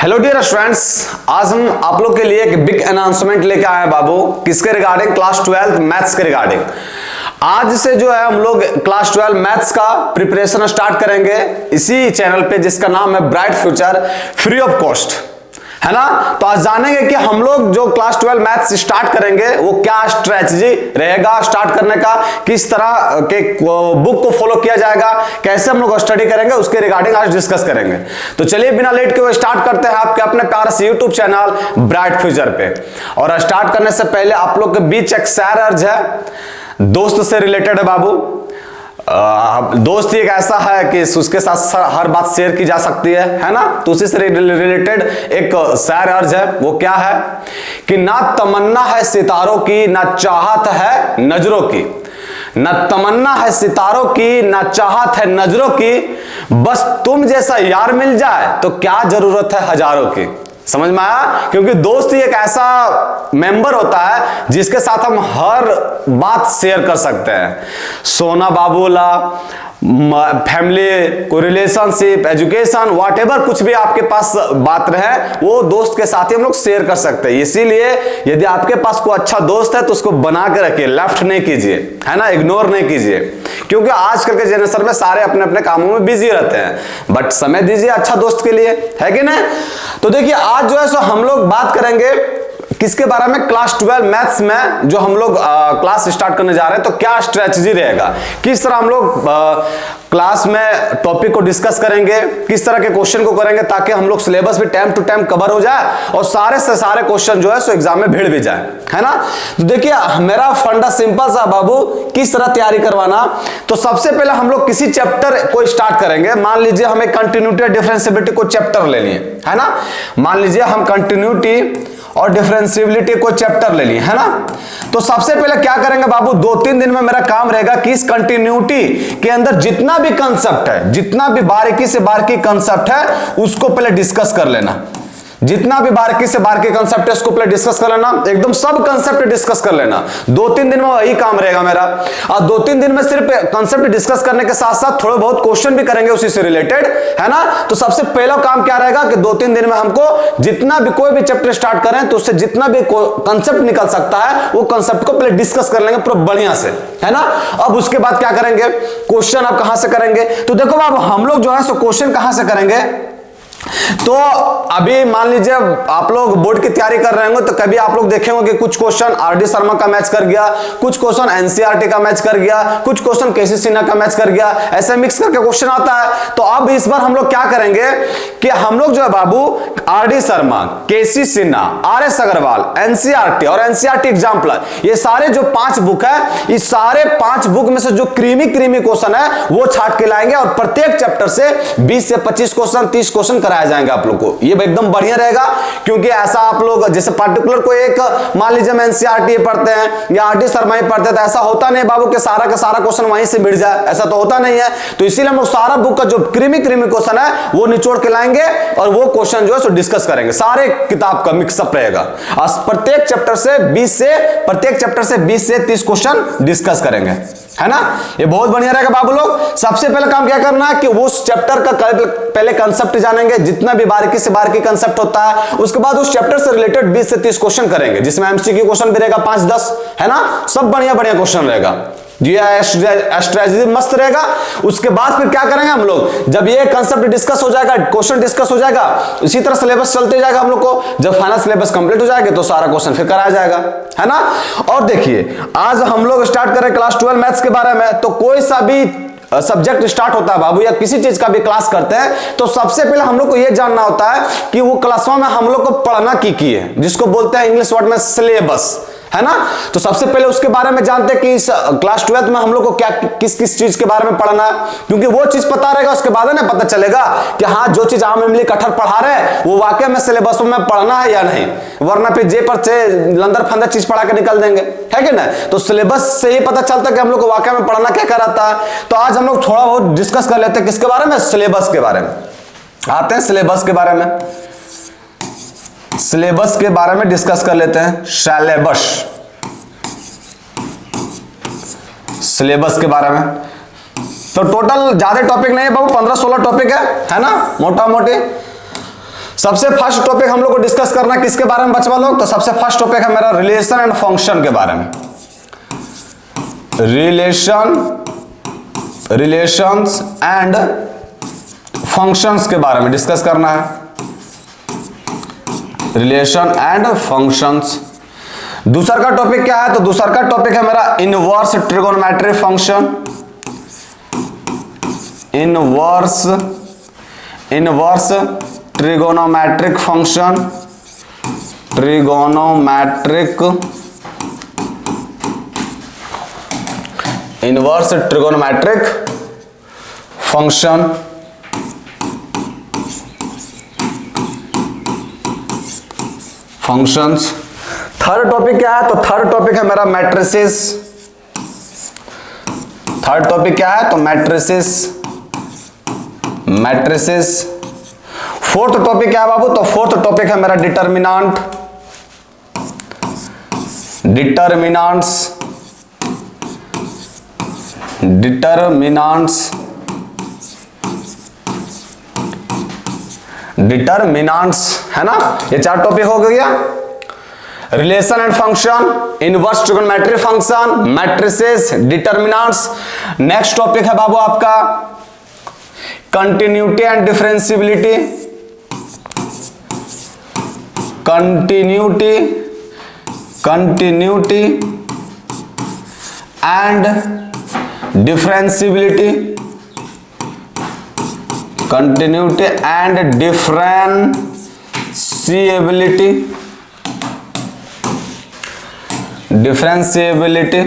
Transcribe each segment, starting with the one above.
Hello dear students, आज हम आप लोग के लिए एक बिग अनाउंसमेंट लेके आए हैं बाबू। किसके रिगार्डिंग? क्लास 12 मैथ्स के रिगार्डिंग। आज से जो है हम लोग क्लास 12 मैथ्स का प्रिपरेशन स्टार्ट करेंगे इसी चैनल पे, जिसका नाम है bright future, free of cost, है ना। तो आज जानेंगे कि हम लोग जो क्लास 12 मैथ्स स्टार्ट करेंगे वो क्या स्ट्रेटजी रहेगा स्टार्ट करने का, किस तरह के बुक को फॉलो किया जाएगा, कैसे हम लोग स्टडी करेंगे, उसके रिगार्डिंग आज डिस्कस करेंगे। तो चलिए बिना लेट के वो स्टार्ट करते हैं आपके अपने प्यारे से यूट्यूब चैनल ब्राइट फ्यूचर पे। और स्टार्ट करने से पहले आप लोग के बीच एक शेयर अर्ज है, दोस्त से रिलेटेड है बाबू। दोस्त एक ऐसा है कि उसके साथ हर बात शेयर की जा सकती है ना। तो उसी से रिलेटेड एक शेयर अर्ज है। वो क्या है कि ना तमन्ना है सितारों की, ना चाहत है नजरों की। ना तमन्ना है सितारों की, ना चाहत है नजरों की, बस तुम जैसा यार मिल जाए तो क्या जरूरत है हजारों की। समझ में आया? क्योंकि दोस्त ही एक ऐसा मेंबर होता है जिसके साथ हम हर बात शेयर कर सकते हैं। सोना बाबूला, फैमिली, कोई रिलेशनशिप, एजुकेशन, व्हाटएवर कुछ भी आपके पास बात रहे वो दोस्त के साथ ही हम लोग शेयर कर सकते हैं। इसीलिए यदि आपके पास कोई अच्छा दोस्त है तो उसको बना के रखिए, लेफ्ट नहीं कीजिए, है ना, इग्नोर नहीं कीजिए। क्योंकि आजकल के जनरेशन में सारे अपने अपने कामों में बिजी रहते हैं, बट समय दीजिए अच्छा दोस्त के लिए, है कि नहीं। तो देखिए आज जो है सो हम लोग बात करेंगे किसके बारे में? क्लास 12 मैथ्स में जो हम लोग क्लास स्टार्ट करने जा रहे हैं, तो क्या स्ट्रेटजी रहेगा, किस तरह हम लोग क्लास में टॉपिक को डिस्कस करेंगे, किस तरह के क्वेश्चन को करेंगे ताकि हम लोग सिलेबस भी टाइम टू टाइम कवर हो जाए और सारे से सारे क्वेश्चन जो है सो एग्जाम में भिड़ भी जाए, है ना। तो देखिए मेरा फंडा सिंपल सा बाबू, किस तरह तैयारी करवाना। तो सबसे पहले हम लोग किसी चैप्टर को स्टार्ट करेंगे। मान लीजिए हमें कंटिन्यूटी और डिफरेंशिएबिलिटी को चैप्टर ले लिए, है ना। मान लीजिए हम कंटिन्यूटी और डिफरेंशिएबिलिटी को चैप्टर ले लिए, है ना। तो सबसे पहले क्या करेंगे बाबू, 2-3 दिन में मेरा काम रहेगा कि इस कंटिन्यूटी के अंदर जितना भी कंसेप्ट है, जितना भी बारीकी से बारीकी कंसेप्ट है उसको पहले डिस्कस कर लेना। जितना भी बारीकी से बारीकी कंसेप्ट है उसको पहले डिस्कस कर लेना, एकदम सब कंसेप्ट डिस्कस कर लेना। 2-3 दिन में वही काम रहेगा मेरा। और 2-3 दिन में सिर्फ कंसेप्ट डिस्कस करने के साथ साथ थोड़े बहुत क्वेश्चन भी करेंगे उसी से रिलेटेड, है ना। तो सबसे पहला काम क्या रहेगा कि 2-3 दिन में हमको जितना भी कोई भी चैप्टर स्टार्ट करें तो उससे जितना भी कंसेप्ट निकल सकता है वो कंसेप्ट को पहले डिस्कस कर लेंगे पूरा बढ़िया से, है ना। अब उसके बाद क्या करेंगे, क्वेश्चन अब कहां से करेंगे। तो देखो अब हम लोग जो है सो क्वेश्चन कहां से करेंगे। तो अभी मान लीजिए आप लोग बोर्ड की तैयारी कर रहे होंगे तो कभी आप लोग देखेंगे कि कुछ क्वेश्चन आर.डी. शर्मा का मैच कर गया, कुछ क्वेश्चन एनसीईआरटी का मैच कर गया, कुछ क्वेश्चन के.सी. सिन्हा का मैच कर गया, ऐसे मिक्स करके क्वेश्चन आता है। तो अब इस बार हम लोग क्या करेंगे कि हम लोग जो है बाबू R D. Sharma, K C. Sinha, R S. Agarwal, NCERT और एनसीईआरटी एग्जाम्पलर, ये सारे जो 5 बुक है, इस सारे 5 बुक में से जो क्रीमी क्वेश्चन है वो छाट के लाएंगे और प्रत्येक चैप्टर से 20 से 25 क्वेश्चन, 30 क्वेश्चन कराया जाएंगे आप लोग को। ये एकदम बढ़िया रहेगा, क्योंकि ऐसा आप लोग जैसे पर्टिकुलर कोई एक मान लीजिए मैं एनसीईआरटी पढ़ते हैं या आर.डी. शर्मा ही पढ़ते हैं तो ऐसा होता नहीं बाबू कि सारा का सारा क्वेश्चन वहीं से मिल जाए, ऐसा तो होता नहीं है। तो इसीलिए हम लोग सारा बुक का जो क्रीमी क्वेश्चन है वो निचोड़ के लाएंगे और वो क्वेश्चन जो है सो डिस्कस करेंगे। सारे किताब का मिक्सअप रहेगा और प्रत्येक चैप्टर से 20 से 30 क्वेश्चन डिस्कस करेंगे, है ना। ये बहुत बढ़िया रहेगा बाबू लोग। सबसे पहले काम क्या करना है कि उस चैप्टर का पहले कंसेप्ट जानेंगे, जितना भी बारीकी से बारीकी कंसेप्ट होता है। उसके बाद उस चैप्टर से रिलेटेड 20 से 30 क्वेश्चन करेंगे, जिसमें एमसीक्यू क्वेश्चन भी रहेगा 5-10, है ना। सब बढ़िया बढ़िया क्वेश्चन रहेगा, ये स्ट्रेटजी मस्त रहेगा। उसके बाद फिर क्या करेंगे हम लोग, जब ये कंसेप्ट डिस्कस हो जाएगा, क्वेश्चन डिस्कस हो जाएगा, इसी तरह सिलेबस चलते जाएगा हम लोग को। जब फाइनल सिलेबस कंप्लीट हो जाएगा तो सारा क्वेश्चन फिर कराया जाएगा, है ना। और देखिए आज हम लोग स्टार्ट करें क्लास 12 मैथ्स के बारे में। तो कोई सा भी सब्जेक्ट स्टार्ट होता है बाबू या किसी चीज का भी क्लास करते हैं तो सबसे पहले हम लोग को यह जानना होता है कि वो क्लासों में हम लोग को पढ़ना की है, जिसको बोलते हैं इंग्लिश वर्ड में सिलेबस, है ना। तो सबसे पहले उसके बारे में जानते हैं कि इस क्लास 12 में हम लोग को क्या किस किस चीज के बारे में पढ़ना है, क्योंकि वो चीज पता रहेगा उसके बाद ना पता चलेगा कि हाँ जो चीज आम इमली कटहर पढ़ा रहे हैं वो वाकई में सिलेबस में पढ़ना है या नहीं, वरना फिर जे पर से लंदर फंदर चीज पढ़ा के निकल देंगे, है कि ना। तो सिलेबस से ही पता चलता है कि हम लोग को वाकई में पढ़ना क्या कराता है। तो आज हम लोग थोड़ा बहुत डिस्कस कर लेते हैं किसके बारे में, सिलेबस के बारे में। आते हैं सिलेबस के बारे में, सिलेबस के बारे में डिस्कस कर लेते हैं। सिलेबस के बारे में तो टोटल ज्यादा टॉपिक नहीं है बाबू, 15-16 टॉपिक है ना, मोटा मोटी। सबसे फर्स्ट टॉपिक हम लोग को डिस्कस करना किसके बारे में बचवा लोग, तो सबसे फर्स्ट टॉपिक है मेरा रिलेशन एंड फंक्शन के बारे में। रिलेशंस एंड फंक्शंस के बारे में डिस्कस करना है। Relation and functions. दूसरा का टॉपिक क्या है, तो दूसरा का टॉपिक है मेरा inverse trigonometric function. Inverse trigonometric function. Inverse trigonometric function. Functions. Third topic क्या है, तो थर्ड टॉपिक है मेरा मैट्रिसेस। थर्ड टॉपिक क्या है, तो मैट्रिसेस। फोर्थ टॉपिक क्या है बाबू, तो फोर्थ टॉपिक है मेरा डिटर्मिनेंट्स। है ना, ये चार टॉपिक हो गया। Relation and function, inverse trigonometric function, matrices, determinants. Next topic है बाबू आपका continuity and differentiability. Continuity and differentiability. Continuity and differentiability.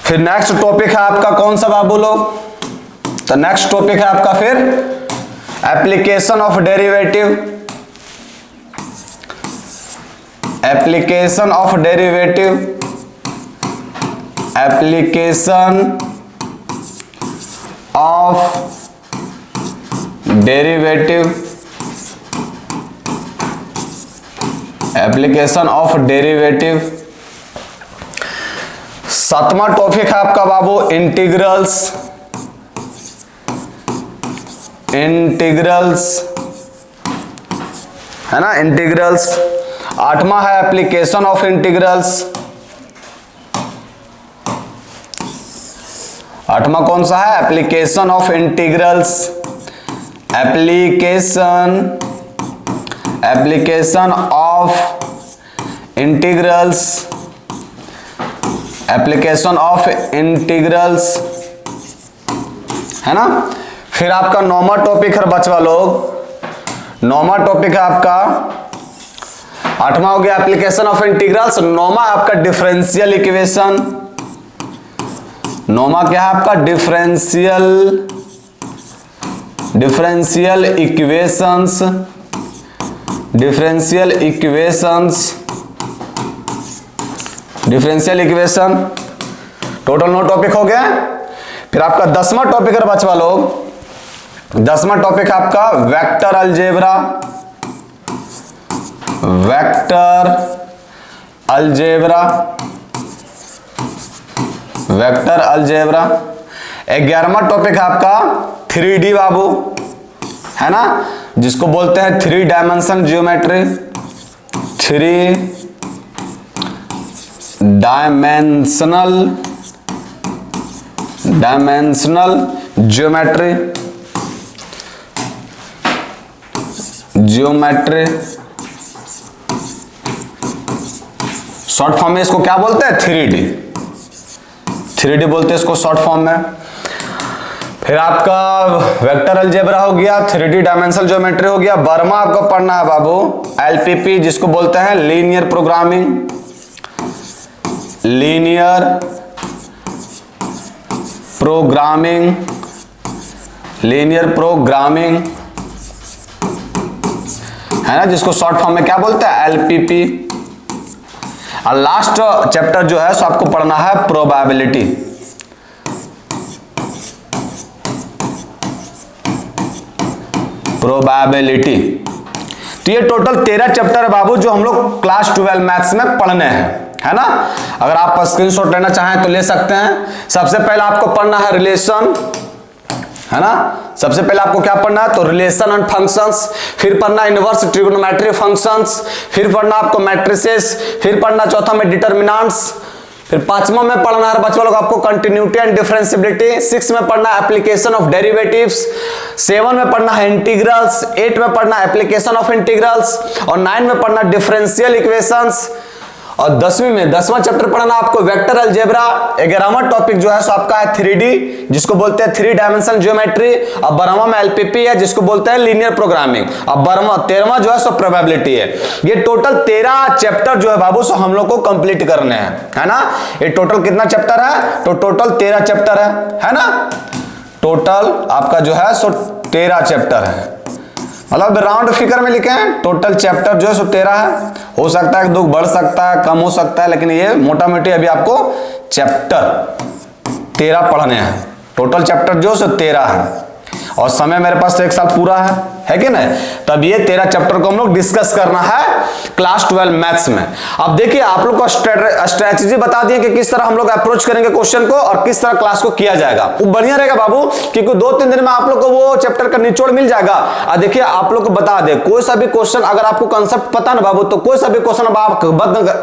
फिर नेक्स्ट टॉपिक है आपका कौन सा बाबू लोग, तो नेक्स्ट टॉपिक है आपका फिर application of derivative. Application of derivative. सातवां टॉपिक है आपका बाबू इंटीग्रल्स। है ना, इंटीग्रल्स। आठवां है एप्लीकेशन ऑफ इंटीग्रल्स। आठवां कौन सा है, application of integrals. Application of integrals. है ना। फिर आपका नौवां टॉपिक है बचवा लोग, नौवां टॉपिक है आपका, आठवां हो गया एप्लीकेशन ऑफ इंटीग्रल्स, नौवां आपका डिफरेंशियल इक्वेशन। नौवां क्या है आपका डिफरेंशियल इक्वेशन। टोटल 9 टॉपिक हो गया। फिर आपका 10वां टॉपिक है बचवा लोग, 10वां टॉपिक है आपका वेक्टर अलजेब्रा। Vector algebra. 11वां टॉपिक है आपका 3D बाबू, है ना, जिसको बोलते हैं 3 dimension geometry. 3 dimensional geometry. Short form में इसको क्या बोलते हैं, 3D बोलते हैं इसको शॉर्ट फॉर्म में। फिर आपका वेक्टर अलजेब्रा हो गया, 3D डायमेंशनल ज्योमेट्री हो गया। 12वां आपको पढ़ना है बाबू LPP, जिसको बोलते हैं लीनियर प्रोग्रामिंग। है ना, जिसको शॉर्ट फॉर्म में क्या बोलते हैं, LPP। और लास्ट चैप्टर जो है सो आपको पढ़ना है प्रोबेबिलिटी। तो ये टोटल 13 चैप्टर है बाबू जो हम लोग क्लास 12 मैथ्स में पढ़ने हैं, है ना। अगर आप स्क्रीनशॉट लेना चाहें तो ले सकते हैं। सबसे पहले आपको पढ़ना है रिलेशन, है ना। सबसे पहले आपको क्या पढ़ना है, तो रिलेशन एंड फंक्शंस, फिर पढ़ना इनवर्स ट्रिग्नोमेट्री फंक्शंस, फिर पढ़ना आपको मैट्रिसेस, फिर पढ़ना चौथा में डिटर्मिनेंट्स, फिर पांचवा में पढ़ना है बच्चों लोग आपको कंटिन्यूटी एंड डिफरेंशियबिलिटी, 6 में पढ़ना एप्लीकेशन ऑफ डेरिवेटिव्स, 7 में पढ़ना है इंटीग्रल्स, 8 में पढ़ना एप्लीकेशन ऑफ इंटीग्रल्स, और 9 में पढ़ना डिफरेंशियल इक्वेशंस, और 10वां चैप्टर पढ़ना आपको वेक्टर अलजेब्रा। 11वां टॉपिक जो है सो आपका है 3D, जिसको बोलते हैं 3 डायमेंशनल ज्योमेट्री। अब 12वां में LPP है, जिसको बोलते हैं लीनियर प्रोग्रामिंग। अब 13वां जो है सो प्रोबेबिलिटी है। ये टोटल 13 चैप्टर जो है बाबू सो हम लोग को कंप्लीट करने हैं, है ना। ये टोटल कितना चैप्टर है, तो टोटल 13 चैप्टर है ना। टोटल आपका जो है सो 13 चैप्टर है, मतलब राउंड फिगर में लिखे हैं टोटल चैप्टर जो है सो 13 है। हो सकता है दो बढ़ सकता है, कम हो सकता है, लेकिन ये मोटा मोटी अभी आपको चैप्टर 13 पढ़ने हैं। टोटल चैप्टर जो है सो 13 है, और समय मेरे पास तो 1 साल पूरा है कि नहीं। तब ये 13 चैप्टर को हम लोग डिस्कस करना है क्लास 12 मैथ्स में। अब देखिए आप लोग को स्ट्रेटजी बता दिए कि किस तरह हम लोग अप्रोच करेंगे क्वेश्चन को और किस तरह क्लास को किया जाएगा। वो बढ़िया रहेगा बाबू, क्योंकि 2-3 दिन में आप लोग को वो चैप्टर का निचोड़ मिल जाएगा। और देखिए आप लोग को बता दे, कोई सा भी क्वेश्चन अगर आपको कंसेप्ट पता ना बाबू, तो कोई सा भी क्वेश्चन अब आप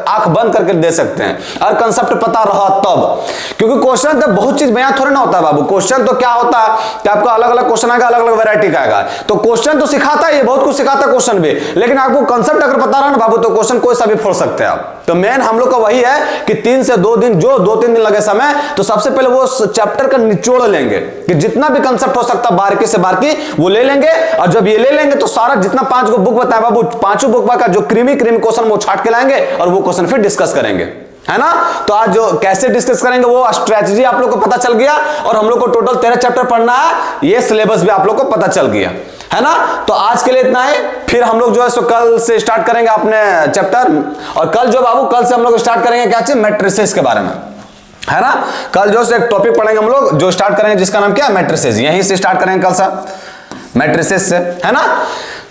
आंख बंद करके दे सकते हैं, और कंसेप्ट पता रहा तब। क्योंकि क्वेश्चन तो बहुत चीज बयां थोड़ी ना होता है बाबू। क्वेश्चन तो क्या होता है कि आपको अलग अलग क्वेश्चन आएगा, अलग अलग वैरायटी का आएगा। तो क्वेश्चन तो सिखाता है, ये बहुत कुछ सिखाता है क्वेश्चन भी, लेकिन आपको कंसेप्ट अगर पता रहा ना बाबू, तो क्वेश्चन कोई सा भी फोड़ सकते हैं आप। तो मेन हम लोग का वही है कि 3 से 2 दिन, जो 2-3 दिन लगे समय, तो सबसे पहले वो चैप्टर का निचोड़ लेंगे कि जितना भी कंसेप्ट हो सकता है बारीकी से बारीकी वो ले लेंगे। और जब ये ले लेंगे तो सारा जितना 5 बुक बताया बाबू, 5 बुक का जो क्रीमी क्वेश्चन वो छाट के लाएंगे और वो क्वेश्चन फिर डिस्कस करेंगे, है ना। तो आज जो कैसे डिस्कस करेंगे वो स्ट्रेटजी आप लोग को पता चल गया, और हम लोग को टोटल 13 चैप्टर पढ़ना है, ये सिलेबस भी आप लोग को पता चल गया, है ना। तो आज के लिए इतना है, फिर हम लोग जो है सो कल से स्टार्ट करेंगे अपने चैप्टर। और कल जो बाबू, कल से हम लोग स्टार्ट करेंगे क्या चीज, मैट्रिसेस के बारे में, है ना। कल जो है एक टॉपिक पढ़ेंगे हम लोग, जो स्टार्ट करेंगे जिसका नाम क्या है, मैट्रिसेस। यहीं से स्टार्ट करेंगे कल से, मैट्रिसेस से, है ना।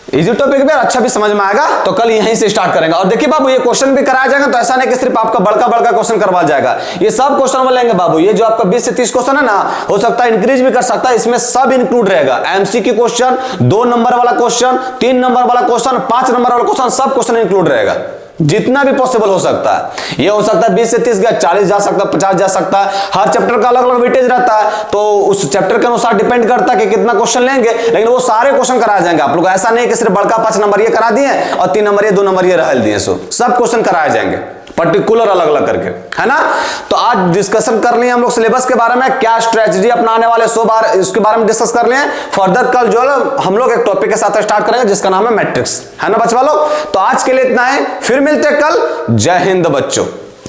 इजी टॉपिक भी अच्छा भी समझ में आएगा, तो कल यहीं से स्टार्ट करेंगे। और देखिए बाबू, ये क्वेश्चन भी कराया जाएगा, तो ऐसा नहीं कि सिर्फ आपका बड़का क्वेश्चन करवा जाएगा, ये सब क्वेश्चन वो लेंगे बाबू। ये जो आपका 20 से 30 क्वेश्चन है ना, हो सकता है इंक्रीज भी कर सकता है, इसमें सब इंक्लूड रहेगा। एमसीक्यू क्वेश्चन, 2 नंबर वाला क्वेश्चन, 3 नंबर वाला क्वेश्चन, 5 नंबर वाला क्वेश्चन, सब क्वेश्चन इंक्लूड रहेगा, जितना भी पॉसिबल हो सकता है। ये हो सकता है 20 से 30 गया, 40 जा सकता है, 50 जा सकता है। हर चैप्टर का अलग अलग वेटेज रहता है, तो उस चैप्टर के अनुसार डिपेंड करता है कि कितना क्वेश्चन लेंगे, लेकिन वो सारे क्वेश्चन कराए जाएंगे आप लोग। ऐसा नहीं कि सिर्फ बड़का 5 नंबर ये करा दिए और 3 नंबर ये 2 नंबर ये रहल दिए, सो सब क्वेश्चन कराए जाएंगे पर्टिकुलर अलग अलग करके, है ना। तो आज डिस्कशन कर लिए हम लोग सिलेबस के बारे में, क्या स्ट्रेटजी अपनाने वाले 100 बार इसके बारे में डिस्कस कर लिए। फर्दर कल जो है हम लोग एक टॉपिक के साथ स्टार्ट करेंगे जिसका नाम है मैट्रिक्स, है ना बच्चा लोग। तो आज के लिए इतना है, फिर मिलते हैं कल। जय हिंद बच्चों।